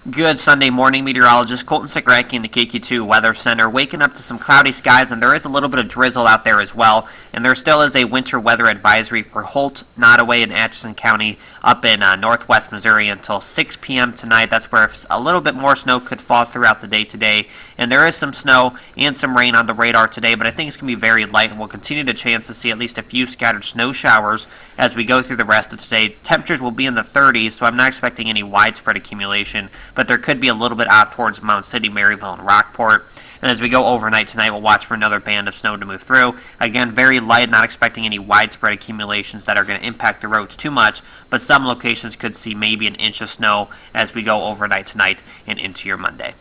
Good Sunday morning, meteorologist Colton Sikracki in the KQ2 Weather Center. Waking up to some cloudy skies, and there is a little bit of drizzle out there as well. And there still is a winter weather advisory for Holt, Nottoway, and Atchison County up in northwest Missouri until 6 p.m. tonight. That's where a little bit more snow could fall throughout the day today. And there is some snow and some rain on the radar today, but I think it's going to be very light, and we'll continue to chance to see at least a few scattered snow showers as we go through the rest of today. Temperatures will be in the 30s, so I'm not expecting any widespread accumulation, but there could be a little bit out towards Mound City, Maryville, and Rockport. And as we go overnight tonight, we'll watch for another band of snow to move through. Again, very light, not expecting any widespread accumulations that are going to impact the roads too much, but some locations could see maybe an inch of snow as we go overnight tonight and into your Monday.